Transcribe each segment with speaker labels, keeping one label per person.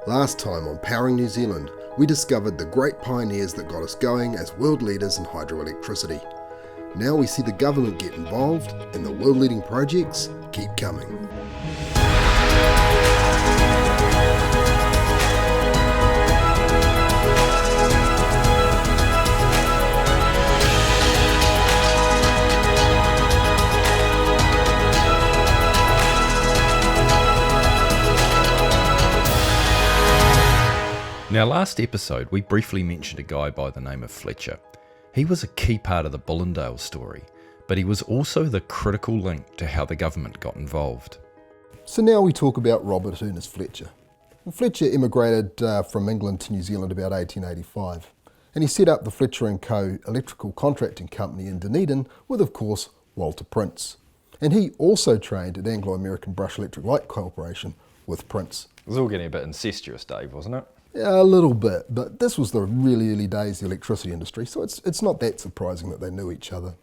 Speaker 1: Last time on Powering New Zealand, we discovered the great pioneers that got us going as world leaders in hydroelectricity. Now we see the government get involved and the world-leading projects keep coming.
Speaker 2: Now, last episode, we briefly mentioned a guy by the name of Fletcher. He was a key part of the Bullendale story, but he was also the critical link to how the government got involved.
Speaker 1: So now we talk about Robert Ernest Fletcher. And Fletcher immigrated from England to New Zealand about 1885, and he set up the Fletcher & Co. electrical contracting company in Dunedin with, of course, Walter Prince. And he also trained at Anglo-American Brush Electric Light Corporation with Prince.
Speaker 2: It was all getting a bit incestuous, Dave, wasn't it?
Speaker 1: Yeah, a little bit, but this was the really early days of the electricity industry, so it's not that surprising that they knew each other.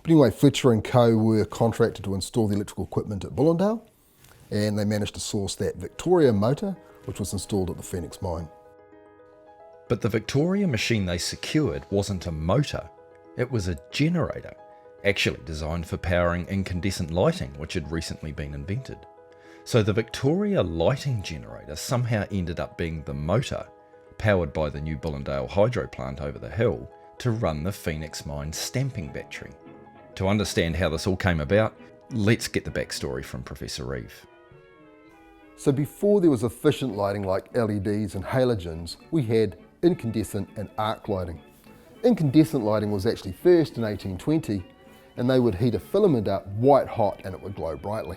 Speaker 1: But anyway, Fletcher & Co. were contracted to install the electrical equipment at Bullendale, and they managed to source that Victoria motor, which was installed at the Phoenix mine.
Speaker 2: But the Victoria machine they secured wasn't a motor, it was a generator, actually designed for powering incandescent lighting, which had recently been invented. So the Victoria lighting generator somehow ended up being the motor, powered by the new Bullendale hydro plant over the hill, to run the Phoenix mine stamping battery. To understand how this all came about, let's get the backstory from Professor Reeve.
Speaker 1: So before there was efficient lighting like LEDs and halogens, we had incandescent and arc lighting. Incandescent lighting was actually first in 1820, and they would heat a filament up white hot and it would glow brightly.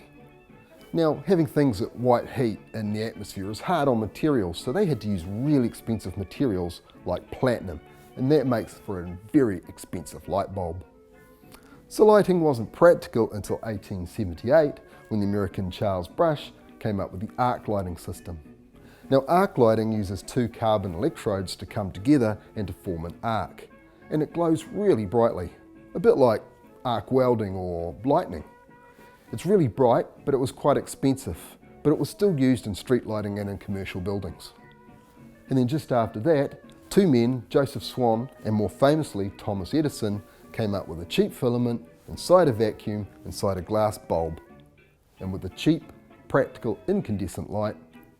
Speaker 1: Now, having things at white heat in the atmosphere is hard on materials, so they had to use really expensive materials like platinum, and that makes for a very expensive light bulb. So lighting wasn't practical until 1878, when the American Charles Brush came up with the arc lighting system. Now, arc lighting uses two carbon electrodes to come together and to form an arc, and it glows really brightly, a bit like arc welding or lightning. It's really bright, but it was quite expensive, but it was still used in street lighting and in commercial buildings. And then just after that, two men, Joseph Swan and more famously Thomas Edison, came up with a cheap filament inside a vacuum inside a glass bulb. And with the cheap, practical incandescent light,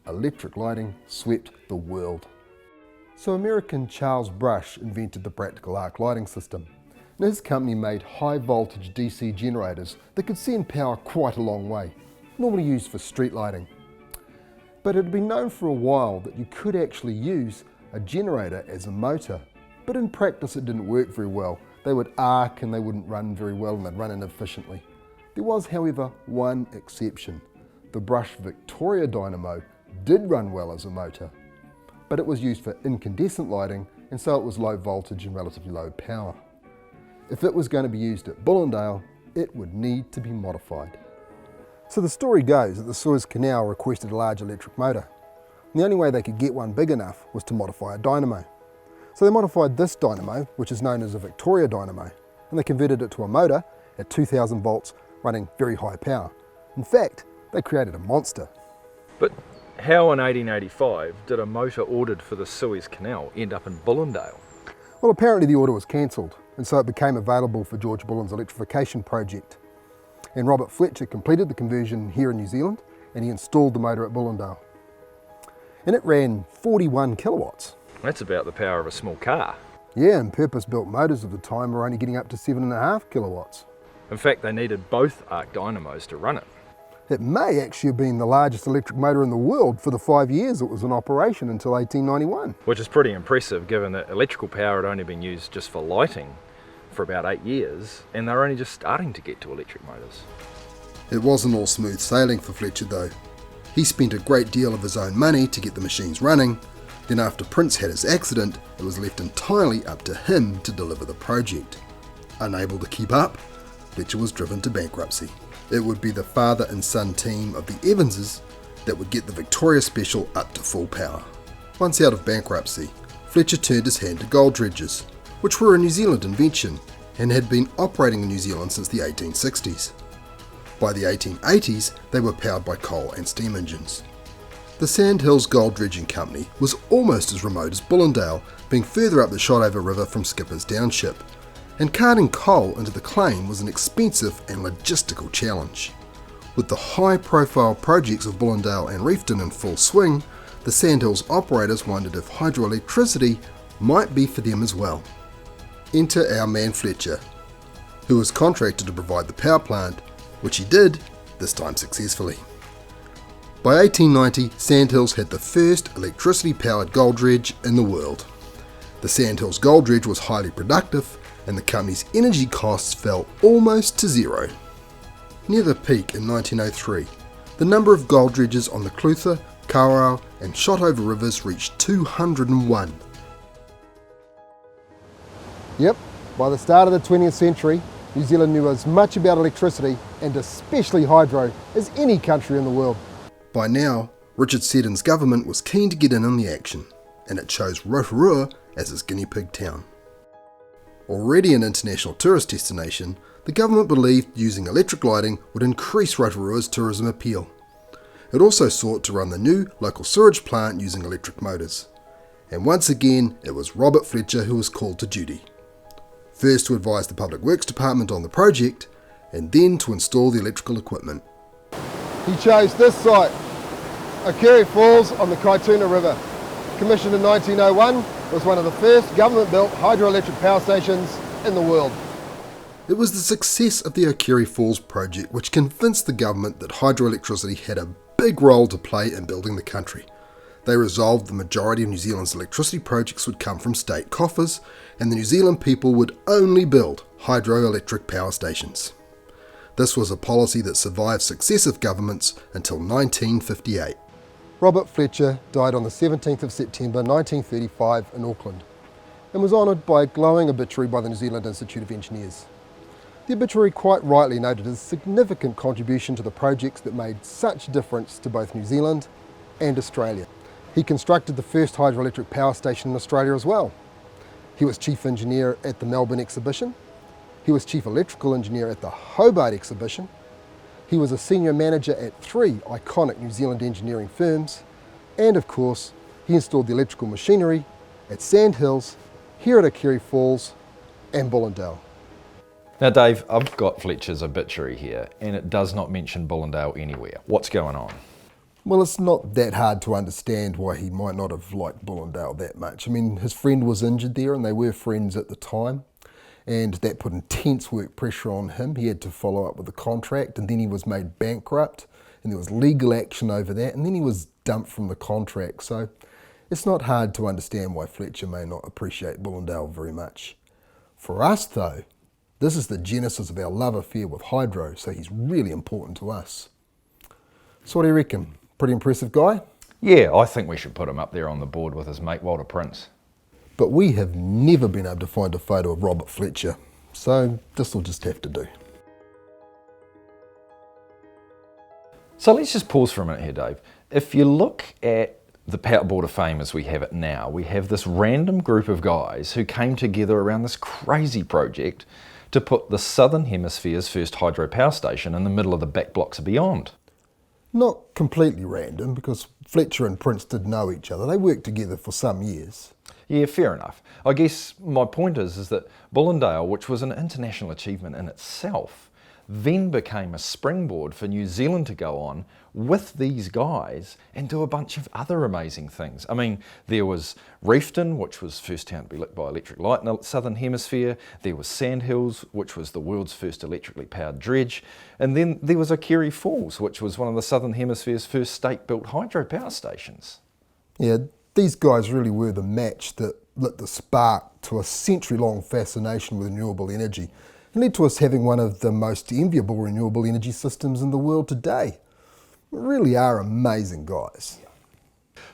Speaker 1: electric lighting swept the world. So American Charles Brush invented the practical arc lighting system. Now, his company made high voltage DC generators that could send power quite a long way, normally used for street lighting. But it had been known for a while that you could actually use a generator as a motor, but in practice it didn't work very well. They would arc and they wouldn't run very well and they'd run inefficiently. There was, however, one exception. The Brush Victoria dynamo did run well as a motor, but it was used for incandescent lighting, and so it was low voltage and relatively low power. If it was going to be used at Bullendale, it would need to be modified. So the story goes that the Suez Canal requested a large electric motor. And the only way they could get one big enough was to modify a dynamo. So they modified this dynamo, which is known as a Victoria dynamo, and they converted it to a motor at 2000 volts running very high power. In fact, they created a monster.
Speaker 3: But how in 1885 did a motor ordered for the Suez Canal end up in Bullendale?
Speaker 1: Well, apparently the order was cancelled, and so it became available for George Bullen's electrification project. And Robert Fletcher completed the conversion here in New Zealand, and he installed the motor at Bullendale. And it ran 41 kilowatts.
Speaker 3: That's about the power of a small car.
Speaker 1: Yeah, and purpose-built motors of the time were only getting up to 7.5 kilowatts.
Speaker 3: In fact, they needed both arc dynamos to run it.
Speaker 1: It may actually have been the largest electric motor in the world for the 5 years it was in operation until 1891.
Speaker 3: Which is pretty impressive given that electrical power had only been used just for lighting for about 8 years, and they're only just starting to get to electric motors.
Speaker 1: It wasn't all smooth sailing for Fletcher though. He spent a great deal of his own money to get the machines running. Then after Prince had his accident, it was left entirely up to him to deliver the project. Unable to keep up, Fletcher was driven to bankruptcy. It would be the father and son team of the Evanses that would get the Victoria Special up to full power. Once out of bankruptcy, Fletcher turned his hand to gold dredges, which were a New Zealand invention and had been operating in New Zealand since the 1860s. By the 1880s, they were powered by coal and steam engines. The Sandhills Gold Dredging Company was almost as remote as Bullendale, being further up the Shotover River from Skipper's Downship, and carting coal into the claim was an expensive and logistical challenge. With the high-profile projects of Bullendale and Reefton in full swing, the Sandhills operators wondered if hydroelectricity might be for them as well. Enter our man Fletcher, who was contracted to provide the power plant, which he did, this time successfully. By 1890, Sandhills had the first electricity-powered gold dredge in the world. The Sandhills gold dredge was highly productive, and the company's energy costs fell almost to zero. Near the peak in 1903, the number of gold dredges on the Clutha, Kawerau and Shotover rivers reached 201.
Speaker 4: Yep, by the start of the 20th century, New Zealand knew as much about electricity, and especially hydro, as any country in the world.
Speaker 1: By now, Richard Seddon's government was keen to get in on the action, and it chose Rotorua as its guinea pig town. Already an international tourist destination, the government believed using electric lighting would increase Rotorua's tourism appeal. It also sought to run the new local sewage plant using electric motors. And once again, it was Robert Fletcher who was called to duty. First to advise the Public Works Department on the project, and then to install the electrical equipment.
Speaker 4: He chose this site, Akiri Falls on the Kaituna River. Commissioned in 1901, it was one of the first government-built hydroelectric power stations in the world.
Speaker 1: It was the success of the Akiri Falls project which convinced the government that hydroelectricity had a big role to play in building the country. They resolved the majority of New Zealand's electricity projects would come from state coffers, and the New Zealand people would only build hydroelectric power stations. This was a policy that survived successive governments until 1958.
Speaker 4: Robert Fletcher died on the 17th of September 1935 in Auckland, and was honoured by a glowing obituary by the New Zealand Institute of Engineers. The obituary quite rightly noted his significant contribution to the projects that made such a difference to both New Zealand and Australia. He constructed the first hydroelectric power station in Australia as well. He was chief engineer at the Melbourne exhibition. He was chief electrical engineer at the Hobart exhibition. He was a senior manager at 3 iconic New Zealand engineering firms. And of course, he installed the electrical machinery at Sandhills, here at Akiri Falls and Bullendale.
Speaker 2: Now Dave, I've got Fletcher's obituary here and it does not mention Bullendale anywhere. What's going on?
Speaker 1: Well, it's not that hard to understand why he might not have liked Bullendale that much. I mean, his friend was injured there and they were friends at the time, and that put intense work pressure on him. He had to follow up with the contract, and then he was made bankrupt, and there was legal action over that, and then he was dumped from the contract. So it's not hard to understand why Fletcher may not appreciate Bullendale very much. For us though, this is the genesis of our love affair with hydro, so he's really important to us. So what do you reckon? Pretty impressive guy?
Speaker 2: Yeah, I think we should put him up there on the board with his mate Walter Prince.
Speaker 1: But we have never been able to find a photo of Robert Fletcher, so this will just have to do.
Speaker 2: So let's just pause for a minute here, Dave. If you look at the Power Board of Fame as we have it now, we have this random group of guys who came together around this crazy project to put the Southern Hemisphere's first hydro power station in the middle of the back blocks of Beyond.
Speaker 1: Not completely random, because Fletcher and Prince did know each other. They worked together for some years.
Speaker 2: Yeah, fair enough. I guess my point is that Bullendale, which was an international achievement in itself, then became a springboard for New Zealand to go on with these guys and do a bunch of other amazing things. I mean, there was Reefton, which was first town to be lit by electric light in the Southern Hemisphere. There was Sandhills, which was the world's first electrically powered dredge. And then there was Akiri Falls, which was one of the Southern Hemisphere's first state-built hydro power stations.
Speaker 1: Yeah, these guys really were the match that lit the spark to a century-long fascination with renewable energy and led to us having one of the most enviable renewable energy systems in the world today. We really are amazing guys.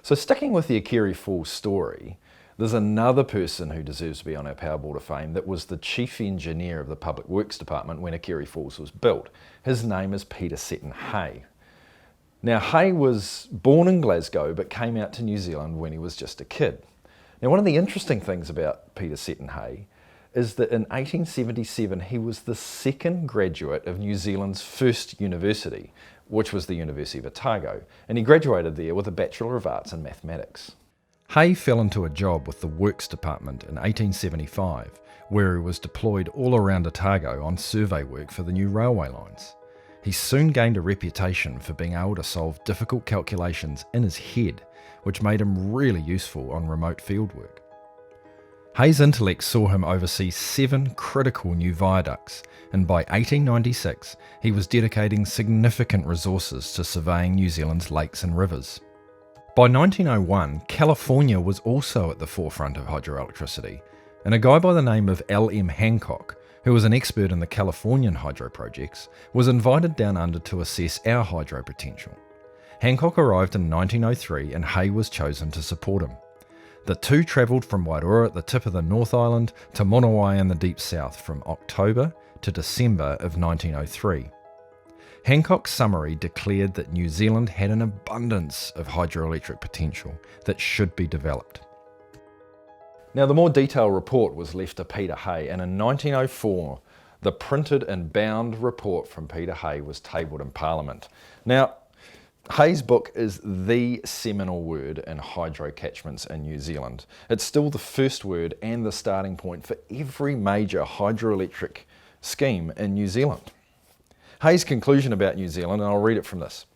Speaker 2: So sticking with the Akiri Falls story, there's another person who deserves to be on our Power Board of Fame that was the chief engineer of the Public Works Department when Akiri Falls was built. His name is Peter Seton Hay. Now Hay was born in Glasgow but came out to New Zealand when he was just a kid. Now one of the interesting things about Peter Seton Hay is that in 1877 he was the second graduate of New Zealand's first university,
Speaker 3: which was the University of Otago, and he graduated there with a Bachelor of Arts in Mathematics.
Speaker 2: Hay fell into a job with the Works Department in 1875, where he was deployed all around Otago on survey work for the new railway lines. He soon gained a reputation for being able to solve difficult calculations in his head, which made him really useful on remote fieldwork. Hay's intellect saw him oversee 7 critical new viaducts, and by 1896 he was dedicating significant resources to surveying New Zealand's lakes and rivers. By 1901, California was also at the forefront of hydroelectricity, and a guy by the name of L.M. Hancock, who was an expert in the Californian hydro projects, was invited down under to assess our hydro potential. Hancock arrived in 1903 and Hay was chosen to support him. The two travelled from Wairoa at the tip of the North Island to Monowai in the deep south from October to December of 1903. Hancock's summary declared that New Zealand had an abundance of hydroelectric potential that should be developed.
Speaker 3: Now, the more detailed report was left to Peter Hay, and in 1904, the printed and bound report from Peter Hay was tabled in Parliament. Now, Hay's book is the seminal word in hydro catchments in New Zealand. It's still the first word and the starting point for every major hydroelectric scheme in New Zealand. Hay's conclusion about New Zealand, and I'll read it from this.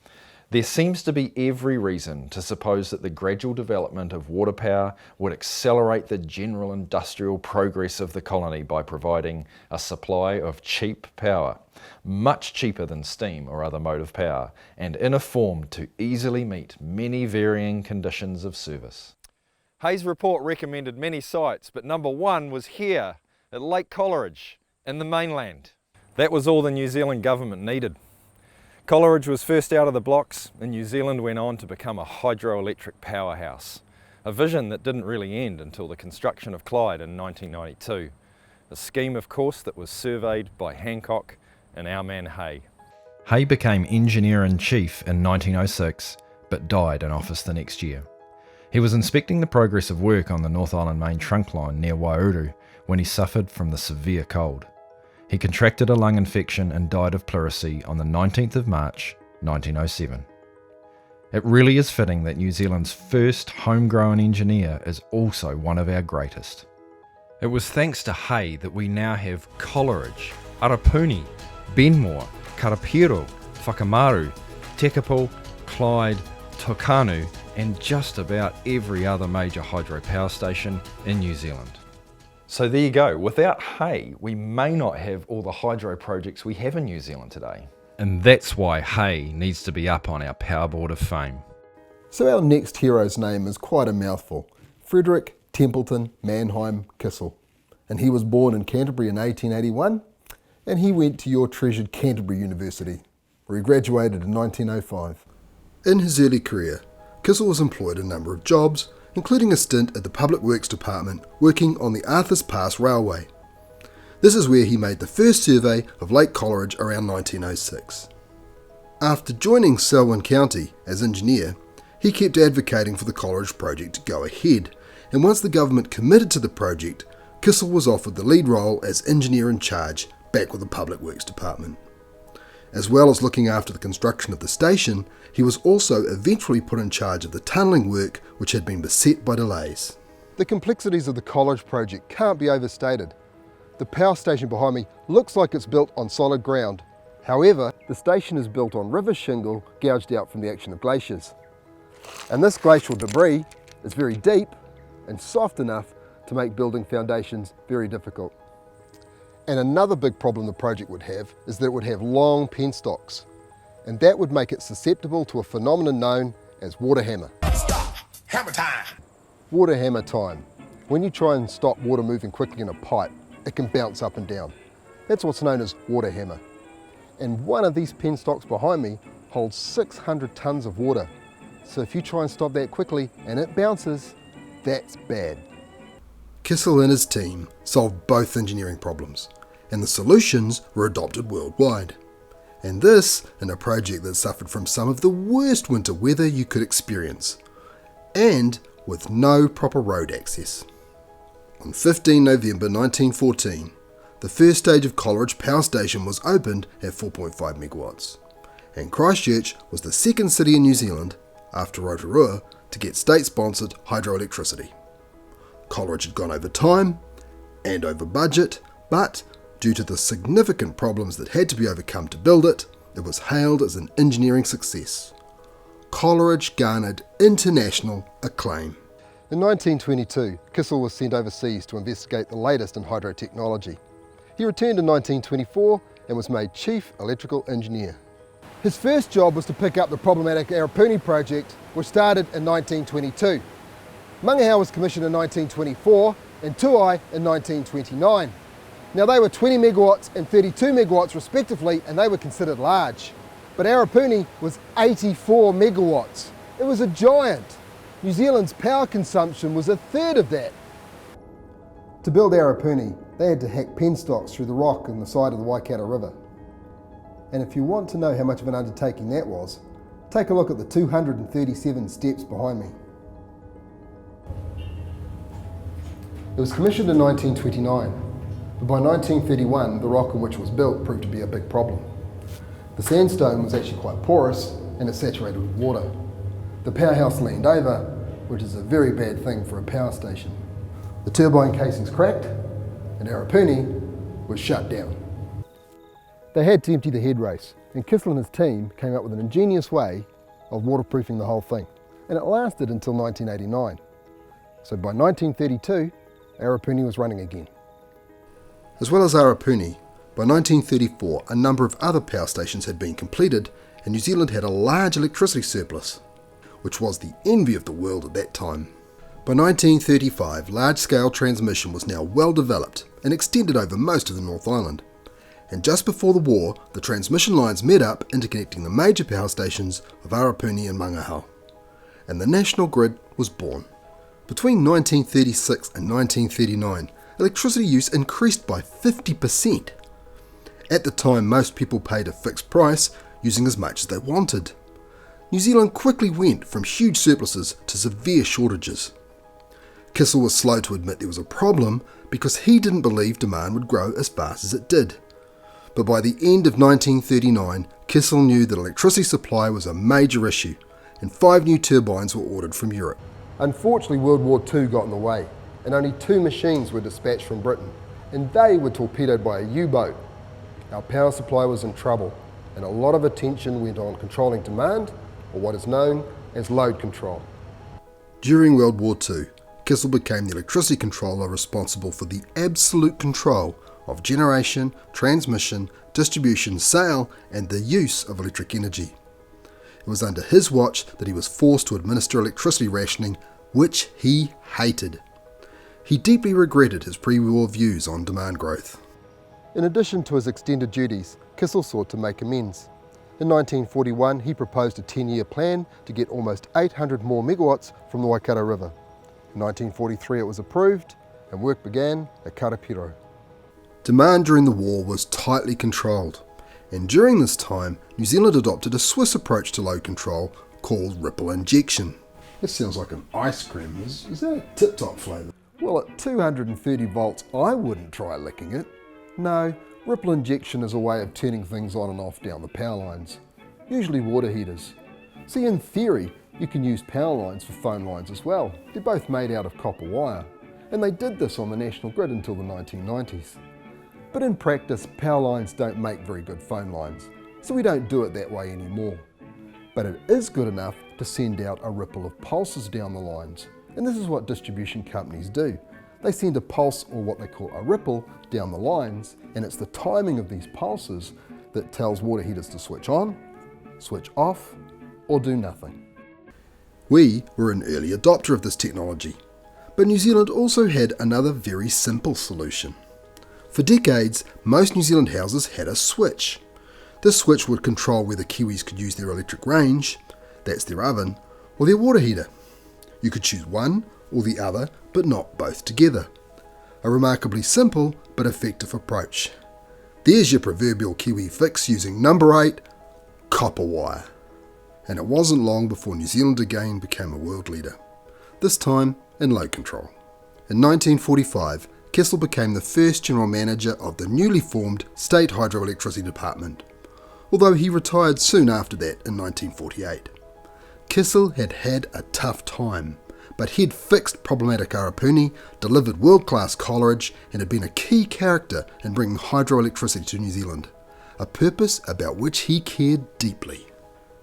Speaker 3: There seems to be every reason to suppose that the gradual development of water power would accelerate the general industrial progress of the colony by providing a supply of cheap power, much cheaper than steam or other motive power, and in a form to easily meet many varying conditions of service. Hay's report recommended many sites, but number 1 was here at Lake Coleridge in the mainland. That was all the New Zealand government needed. Coleridge was first out of the blocks, and New Zealand went on to become a hydroelectric powerhouse, a vision that didn't really end until the construction of Clyde in 1992, a scheme of course that was surveyed by Hancock and our man Hay.
Speaker 2: Hay became Engineer-in-Chief in 1906, but died in office the next year. He was inspecting the progress of work on the North Island main trunk line near Waiouru when he suffered from the severe cold. He contracted a lung infection and died of pleurisy on the 19th of March, 1907. It really is fitting that New Zealand's first homegrown engineer is also one of our greatest. It was thanks to Hay that we now have Coleridge, Arapuni, Benmore, Karapiro, Whakamaru, Tekapo, Clyde, Tokanu, and just about every other major hydro power station in New Zealand.
Speaker 3: So there you go. Without Hay, we may not have all the hydro projects we have in New Zealand today.
Speaker 2: And that's why Hay needs to be up on our powerboard of fame.
Speaker 1: So our next hero's name is quite a mouthful. Frederick, Templeton, Manheim, Kissel. And he was born in Canterbury in 1881, and he went to your treasured Canterbury University, where he graduated in 1905. In his early career, Kissel was employed in a number of jobs, including a stint at the Public Works Department working on the Arthurs Pass Railway. This is where he made the first survey of Lake Coleridge around 1906. After joining Selwyn County as engineer, he kept advocating for the Coleridge project to go ahead, and once the government committed to the project, Kissel was offered the lead role as engineer-in-charge back with the Public Works Department. As well as looking after the construction of the station, he was also eventually put in charge of the tunnelling work which had been beset by delays. The complexities of the Coleridge project can't be overstated. The power station behind me looks like it's built on solid ground. However, the station is built on river shingle gouged out from the action of glaciers. And this glacial debris is very deep and soft enough to make building foundations very difficult. And another big problem the project would have is that it would have long penstocks, and that would make it susceptible to a phenomenon known as water hammer.
Speaker 5: Stop! Hammer time!
Speaker 1: Water hammer time. When you try and stop water moving quickly in a pipe, it can bounce up and down. That's what's known as water hammer. And one of these penstocks behind me holds 600 tonnes of water. So if you try and stop that quickly and it bounces, that's bad. Kissel and his team solved both engineering problems, and the solutions were adopted worldwide. And this in a project that suffered from some of the worst winter weather you could experience, and with no proper road access. On 15 November 1914, the first stage of Coleridge Power Station was opened at 4.5 megawatts. and Christchurch was the second city in New Zealand, after Rotorua, to get state-sponsored hydroelectricity. Coleridge had gone over time and over budget, but due to the significant problems that had to be overcome to build it, it was hailed as an engineering success. Coleridge garnered international acclaim.
Speaker 4: In 1922, Kissel was sent overseas to investigate the latest in hydro technology. He returned in 1924 and was made Chief Electrical Engineer. His first job was to pick up the problematic Arapuni project, which started in 1922. Manheim was commissioned in 1924 and Tuai in 1929. Now they were 20 megawatts and 32 megawatts respectively, and they were considered large. But Arapuni was 84 megawatts. It was a giant. New Zealand's power consumption was a third of that. To build Arapuni, they had to hack penstocks through the rock on the side of the Waikato River. And if you want to know how much of an undertaking that was, take a look at the 237 steps behind me. It was commissioned in 1929, but by 1931 the rock on which it was built proved to be a big problem. The sandstone was actually quite porous and it saturated with water. The powerhouse leaned over, which is a very bad thing for a power station. The turbine casings cracked and Arapuni was shut down. They had to empty the head race, and Kissel and his team came up with an ingenious way of waterproofing the whole thing, and it lasted until 1989. So by 1932, Arapuni was running again.
Speaker 1: As well as Arapuni, by 1934 a number of other power stations had been completed and New Zealand had a large electricity surplus, which was the envy of the world at that time. By 1935, large-scale transmission was now well developed and extended over most of the North Island. And just before the war, the transmission lines met up interconnecting the major power stations of Arapuni and Mangaha, and the national grid was born. Between 1936 and 1939, electricity use increased by 50%. At the time, most people paid a fixed price, using as much as they wanted. New Zealand quickly went from huge surpluses to severe shortages. Kissel was slow to admit there was a problem because he didn't believe demand would grow as fast as it did. But by the end of 1939, Kissel knew that electricity supply was a major issue, and 5 new turbines were ordered from Europe.
Speaker 4: Unfortunately, World War II got in the way, and only 2 machines were dispatched from Britain, and they were torpedoed by a U-boat. Our power supply was in trouble, and a lot of attention went on controlling demand, or what is known as load control.
Speaker 1: During World War II, Kissel became the electricity controller responsible for the absolute control of generation, transmission, distribution, sale, and the use of electric energy. It was under his watch that he was forced to administer electricity rationing, which he hated. He deeply regretted his pre-war views on demand growth.
Speaker 4: In addition to his extended duties, Kissel sought to make amends. In 1941, he proposed a 10-year plan to get almost 800 more megawatts from the Waikato River. In 1943 it was approved, and work began at Karapiro.
Speaker 1: Demand during the war was tightly controlled, and during this time, New Zealand adopted a Swiss approach to load control called ripple injection. This sounds like an ice cream. Is that a tip-top flavour?
Speaker 4: Well, at 230 volts, I wouldn't try licking it. No, ripple injection is a way of turning things on and off down the power lines, usually water heaters. See, in theory, you can use power lines for phone lines as well. They're both made out of copper wire, and they did this on the national grid until the 1990s. But in practice, power lines don't make very good phone lines, so we don't do it that way anymore. But it is good enough to send out a ripple of pulses down the lines, and this is what distribution companies do. They send a pulse, or what they call a ripple, down the lines, and it's the timing of these pulses that tells water heaters to switch on, switch off, or do nothing.
Speaker 1: We were an early adopter of this technology, but New Zealand also had another very simple solution. For decades, most New Zealand houses had a switch. This switch would control whether Kiwis could use their electric range, that's their oven, or their water heater. You could choose one or the other, but not both together. A remarkably simple but effective approach. There's your proverbial Kiwi fix using number 8, copper wire. And it wasn't long before New Zealand again became a world leader, this time in load control. In 1945, Kissel became the first general manager of the newly formed State Hydroelectricity Department. although he retired soon after that in 1948. Kissel had had a tough time, but he'd fixed problematic Arapuni, delivered world-class Coleridge, and had been a key character in bringing hydroelectricity to New Zealand, a purpose about which he cared deeply.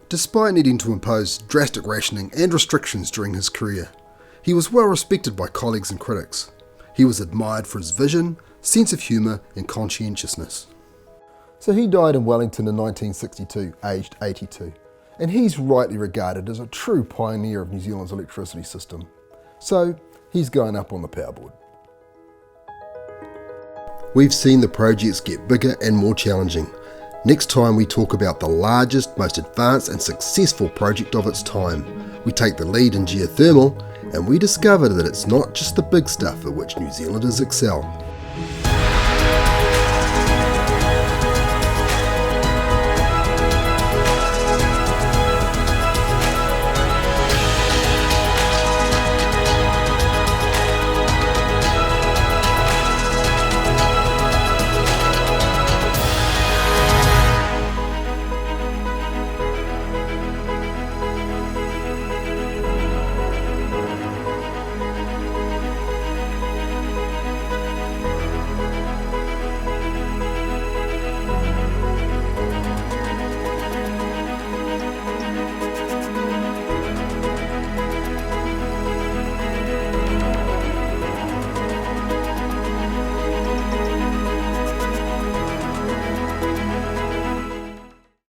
Speaker 1: Despite needing to impose drastic rationing and restrictions during his career, he was well respected by colleagues and critics. He was admired for his vision, sense of humour and conscientiousness. So he died in Wellington in 1962, aged 82. And he's rightly regarded as a true pioneer of New Zealand's electricity system. So he's going up on the power board. We've seen the projects get bigger and more challenging. Next time we talk about the largest, most advanced and successful project of its time. We take the lead in geothermal and we discover that it's not just the big stuff at which New Zealanders excel.